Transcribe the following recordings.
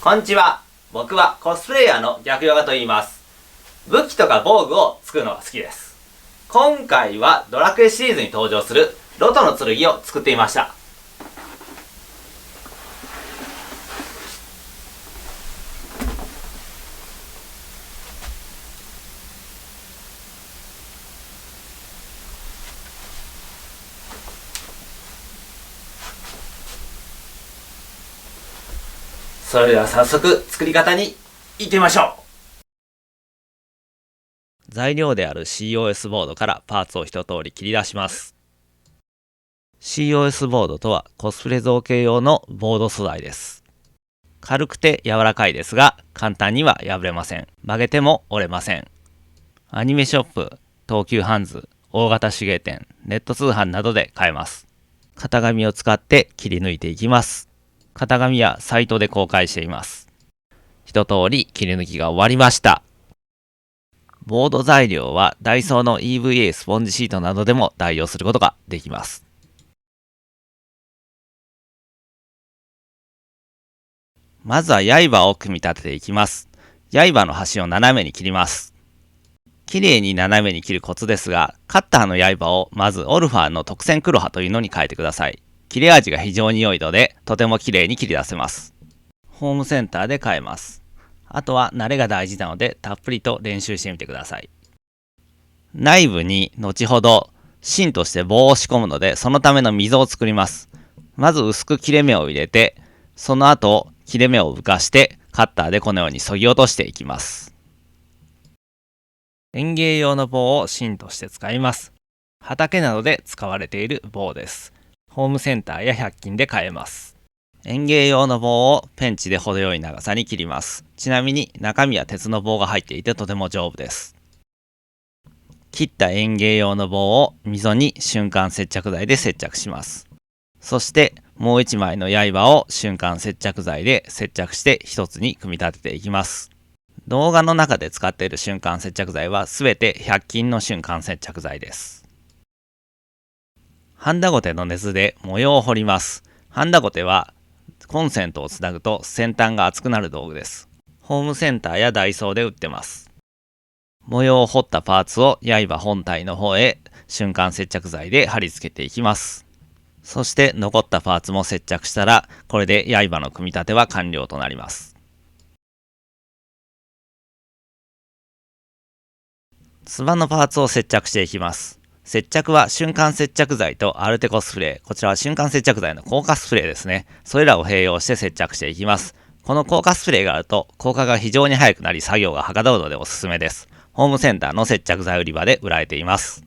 こんにちは。僕はコスプレイヤーの逆ヨガと言います。武器とか防具を作るのが好きです。今回はドラクエシリーズに登場するロトの剣を作っていました。それでは早速作り方に行ってみましょう。材料である COS ボードからパーツを一通り切り出します。COS ボードとはコスプレ造形用のボード素材です。軽くて柔らかいですが簡単には破れません。曲げても折れません。アニメショップ、東急ハンズ、大型手芸店、ネット通販などで買えます。型紙を使って切り抜いていきます。型紙はサイトで公開しています。一通り切り抜きが終わりました。ボード材料はダイソーの EVA スポンジシートなどでも代用することができます。まずは刃を組み立てていきます。刃の端を斜めに切ります。綺麗に斜めに切るコツですが、カッターの刃をまずオルファーの特選黒刃というのに変えてください。切れ味が非常に良いので、とても綺麗に切り出せます。ホームセンターで買えます。あとは慣れが大事なので、たっぷりと練習してみてください。内部に後ほど芯として棒を仕込むので、そのための溝を作ります。まず薄く切れ目を入れて、その後切れ目を浮かしてカッターでこのように削ぎ落としていきます。園芸用の棒を芯として使います。畑などで使われている棒です。ホームセンターや100均で買えます。園芸用の棒をペンチで程よい長さに切ります。ちなみに中身は鉄の棒が入っていてとても丈夫です。切った園芸用の棒を溝に瞬間接着剤で接着します。そしてもう一枚の刃を瞬間接着剤で接着して一つに組み立てていきます。動画の中で使っている瞬間接着剤はすべて100均の瞬間接着剤です。ハンダゴテの熱で模様を彫ります。ハンダゴテはコンセントをつなぐと先端が熱くなる道具です。ホームセンターやダイソーで売ってます。模様を彫ったパーツを刃本体の方へ瞬間接着剤で貼り付けていきます。そして残ったパーツも接着したら、これで刃の組み立ては完了となります。つばのパーツを接着していきます。接着は瞬間接着剤とアルテコスプレー。こちらは瞬間接着剤の硬化スプレーですね。それらを併用して接着していきます。この硬化スプレーがあると効果が非常に早くなり作業がはかどるのでおすすめです。ホームセンターの接着剤売り場で売られています。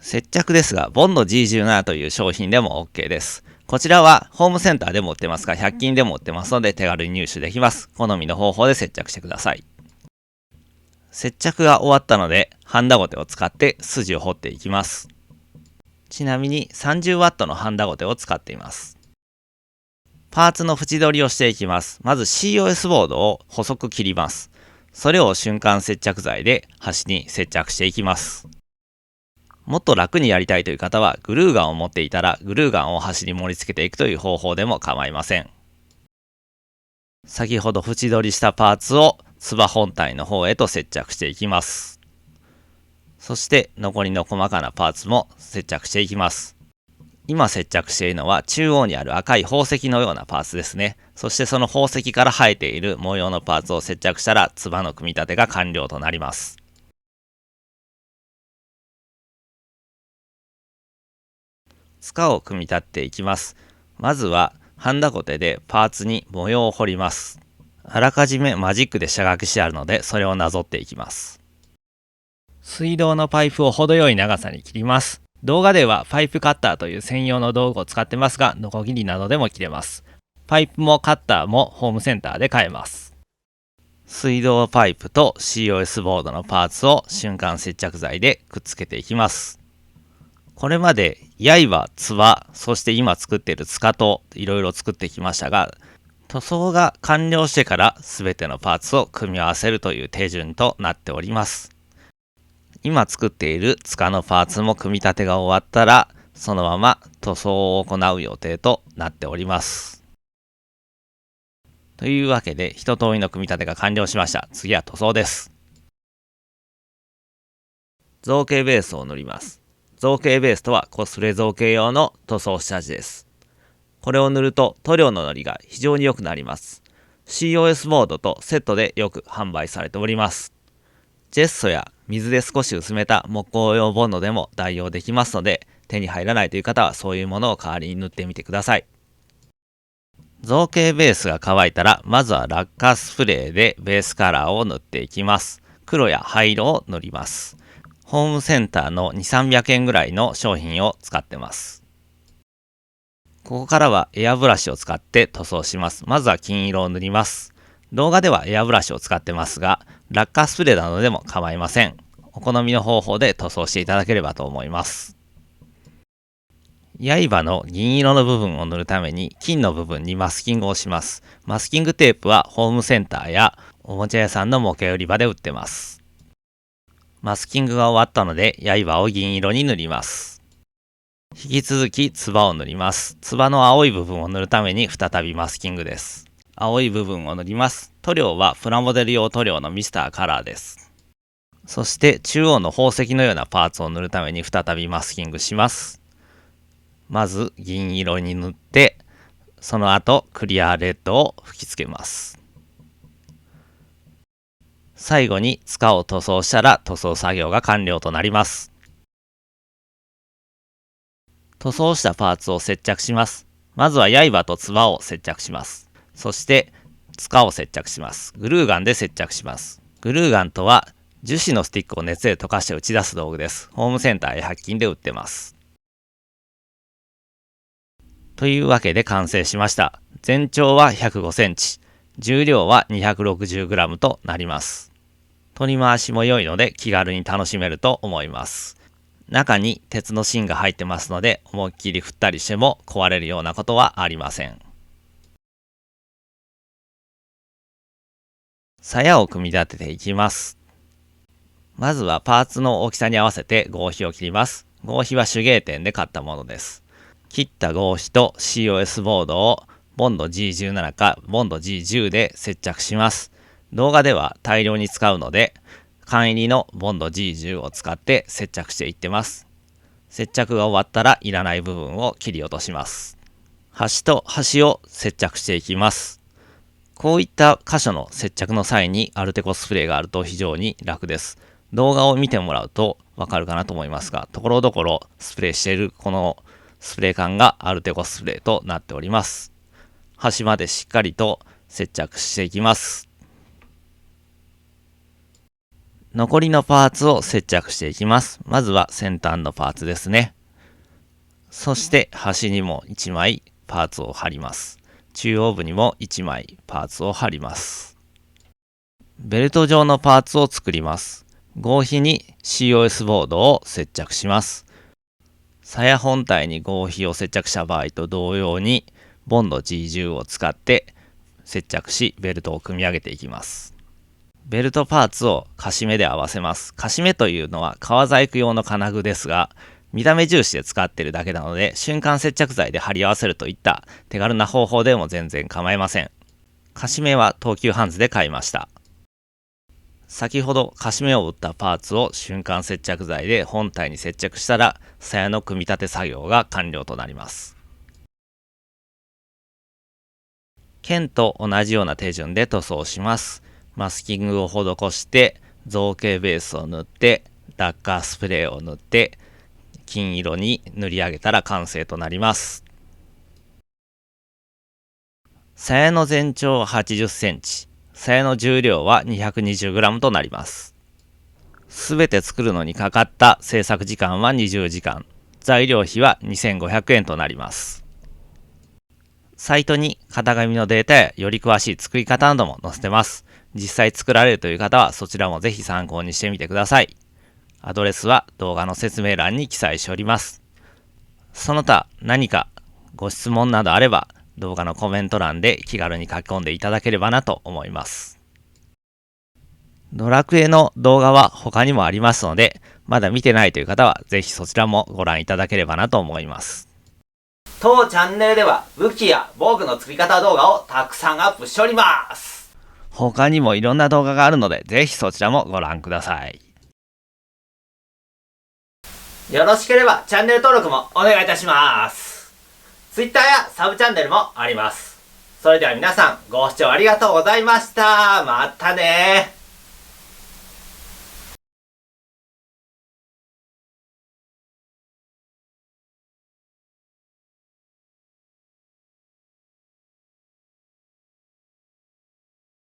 接着ですが、ボンド G17 という商品でも OK です。こちらはホームセンターでも売ってますが、100均でも売ってますので手軽に入手できます。好みの方法で接着してください。接着が終わったので、ハンダゴテを使って筋を彫っていきます。ちなみに 30W のハンダゴテを使っています。パーツの縁取りをしていきます。まず COS ボードを細く切ります。それを瞬間接着剤で端に接着していきます。もっと楽にやりたいという方はグルーガンを持っていたらグルーガンを端に盛り付けていくという方法でも構いません。先ほど縁取りしたパーツをつば本体の方へと接着していきます。そして残りの細かなパーツも接着していきます。今接着しているのは中央にある赤い宝石のようなパーツですね。そしてその宝石から生えている模様のパーツを接着したらつばの組み立てが完了となります。柄を組み立てていきます。まずはハンダゴテでパーツに模様を彫ります。あらかじめマジックで下書きしてあるのでそれをなぞっていきます。水道のパイプを程よい長さに切ります。動画ではパイプカッターという専用の道具を使ってますが、ノコギリなどでも切れます。パイプもカッターもホームセンターで買えます。水道パイプと COS ボードのパーツを瞬間接着剤でくっつけていきます。これまで刃、つば、そして今作っている柄といろいろ作ってきましたが、塗装が完了してから全てのパーツを組み合わせるという手順となっております。今作っている柄のパーツも組み立てが終わったら、そのまま塗装を行う予定となっております。というわけで、一通りの組み立てが完了しました。次は塗装です。造形ベースを塗ります。造形ベースとはコスプレ造形用の塗装下地です。これを塗ると塗料ののりが非常に良くなります。COS ボードとセットでよく販売されております。ジェッソや水で少し薄めた木工用ボンドでも代用できますので、手に入らないという方はそういうものを代わりに塗ってみてください。造形ベースが乾いたら、まずはラッカースプレーでベースカラーを塗っていきます。黒や灰色を塗ります。ホームセンターの2、300円ぐらいの商品を使ってます。ここからはエアブラシを使って塗装します。まずは金色を塗ります。動画ではエアブラシを使ってますが、ラッカースプレーなどでも構いません。お好みの方法で塗装していただければと思います。刃の銀色の部分を塗るために金の部分にマスキングをします。マスキングテープはホームセンターやおもちゃ屋さんの模型売り場で売ってます。マスキングが終わったので刃を銀色に塗ります。引き続きつばを塗ります。つばの青い部分を塗るために再びマスキングです。青い部分を塗ります。塗料はプラモデル用塗料のミスターカラーです。そして中央の宝石のようなパーツを塗るために再びマスキングします。まず銀色に塗って、その後クリアレッドを吹き付けます。最後に塚を塗装したら塗装作業が完了となります。塗装したパーツを接着します。まずは刃とつばを接着します。そして塚を接着します。グルーガンで接着します。グルーガンとは樹脂のスティックを熱で溶かして打ち出す道具です。ホームセンターや100均で売ってます。というわけで完成しました。全長は105センチ、重量は 260g となります。取り回しも良いので気軽に楽しめると思います。中に鉄の芯が入ってますので、思いっきり振ったりしても壊れるようなことはありません。鞘を組み立てていきます。まずはパーツの大きさに合わせて合皮を切ります。合皮は手芸店で買ったものです。切った合皮と COS ボードをボンド G17 かボンド G10 で接着します。動画では大量に使うので、缶入りのボンド G10 を使って接着していってます。接着が終わったらいらない部分を切り落とします。端と端を接着していきます。こういった箇所の接着の際にアルテコスプレーがあると非常に楽です。動画を見てもらうとわかるかなと思いますが、ところどころスプレーしているこのスプレー缶がアルテコスプレーとなっております。端までしっかりと接着していきます。残りのパーツを接着していきます。まずは先端のパーツですね。そして端にも1枚パーツを貼ります。中央部にも1枚パーツを貼ります。ベルト状のパーツを作ります。合皮に COS ボードを接着します。鞘本体に合皮を接着した場合と同様にボンド G10 を使って接着しベルトを組み上げていきます。ベルトパーツをカシメで合わせます。カシメというのは革細工用の金具ですが、見た目重視で使っているだけなので、瞬間接着剤で貼り合わせるといった手軽な方法でも全然構いません。カシメは東急ハンズで買いました。先ほどカシメを打ったパーツを瞬間接着剤で本体に接着したら、鞘の組み立て作業が完了となります。剣と同じような手順で塗装します。マスキングを施して造形ベースを塗ってラッカースプレーを塗って金色に塗り上げたら完成となります。鞘の全長は80センチ、鞘の重量は 220g となります。すべて作るのにかかった制作時間は20時間、材料費は2500円となります。サイトに型紙のデータやより詳しい作り方なども載せてます。実際作られるという方はそちらもぜひ参考にしてみてください。アドレスは動画の説明欄に記載しております。その他何かご質問などあれば動画のコメント欄で気軽に書き込んでいただければなと思います。ドラクエの動画は他にもありますので、まだ見てないという方はぜひそちらもご覧いただければなと思います。当チャンネルでは武器や防具の作り方動画をたくさんアップしております。他にもいろんな動画があるので、ぜひそちらもご覧ください。よろしければチャンネル登録もお願いいたします。Twitter やサブチャンネルもあります。それでは皆さんご視聴ありがとうございました。またねー。